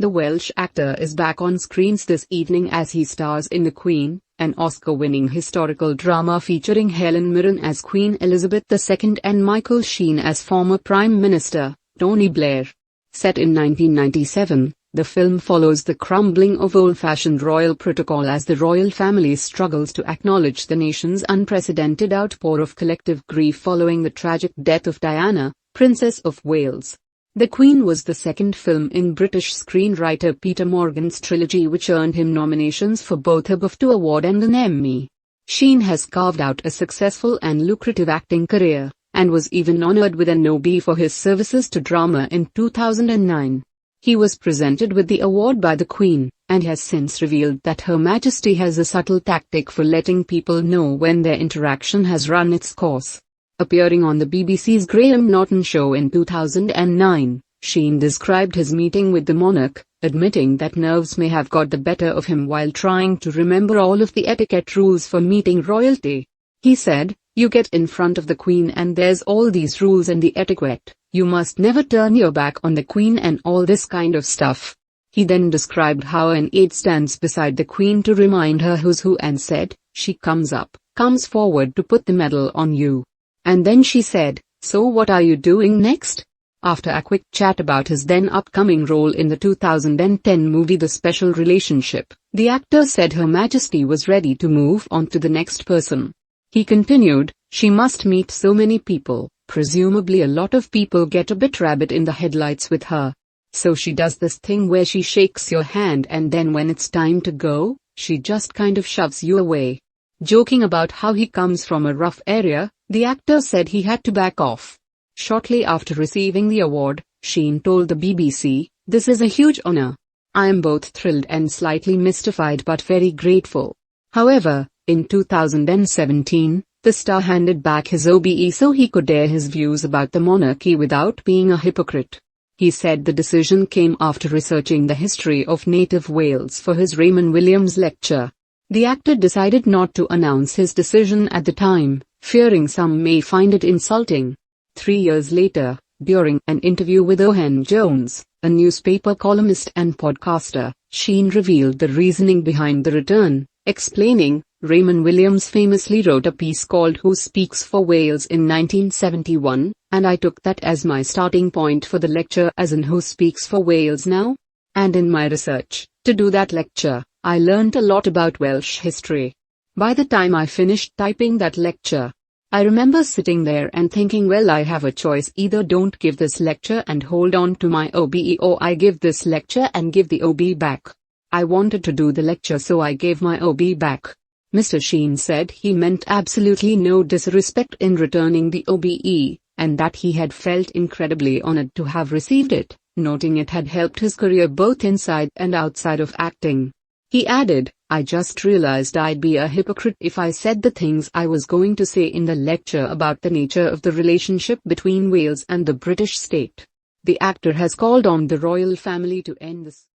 The Welsh actor is back on screens this evening as he stars in The Queen, an Oscar-winning historical drama featuring Helen Mirren as Queen Elizabeth II and Michael Sheen as former Prime Minister, Tony Blair. Set in 1997, the film follows the crumbling of old-fashioned royal protocol as the royal family struggles to acknowledge the nation's unprecedented outpour of collective grief following the tragic death of Diana, Princess of Wales. The Queen was the second film in British screenwriter Peter Morgan's trilogy which earned him nominations for both a BAFTA Award and an Emmy. Sheen has carved out a successful and lucrative acting career, and was even honored with an OBE for his services to drama in 2009. He was presented with the award by the Queen, and has since revealed that Her Majesty has a subtle tactic for letting people know when their interaction has run its course. Appearing on the BBC's Graham Norton show in 2009, Sheen described his meeting with the monarch, admitting that nerves may have got the better of him while trying to remember all of the etiquette rules for meeting royalty. He said, "You get in front of the Queen and there's all these rules and the etiquette. You must never turn your back on the Queen and all this kind of stuff." He then described how an aide stands beside the Queen to remind her who's who and said, "She comes forward to put the medal on you. And then she said, 'So what are you doing next?'" After a quick chat about his then upcoming role in the 2010 movie The Special Relationship, the actor said Her Majesty was ready to move on to the next person. He continued, "She must meet so many people, presumably a lot of people get a bit rabbit in the headlights with her. So she does this thing where she shakes your hand and then when it's time to go, she just kind of shoves you away." Joking about how he comes from a rough area, the actor said he had to back off. Shortly after receiving the award, Sheen told the BBC, "This is a huge honor. I am both thrilled and slightly mystified but very grateful." However, in 2017, the star handed back his OBE so he could air his views about the monarchy without being a hypocrite. He said the decision came after researching the history of native Wales for his Raymond Williams lecture. The actor decided not to announce his decision at the time, fearing some may find it insulting. 3 years later, during an interview with Owen Jones, a newspaper columnist and podcaster, Sheen revealed the reasoning behind the return, explaining, "Raymond Williams famously wrote a piece called Who Speaks for Wales in 1971, and I took that as my starting point for the lecture as in Who Speaks for Wales now? And in my research, to do that lecture, I learnt a lot about Welsh history. By the time I finished typing that lecture, I remember sitting there and thinking, well, I have a choice, either don't give this lecture and hold on to my OBE, or I give this lecture and give the OBE back. I wanted to do the lecture, so I gave my OBE back." Mr. Sheen said he meant absolutely no disrespect in returning the OBE, and that he had felt incredibly honored to have received it, noting it had helped his career both inside and outside of acting. He added, "I just realized I'd be a hypocrite if I said the things I was going to say in the lecture about the nature of the relationship between Wales and the British state." The actor has called on the royal family to end this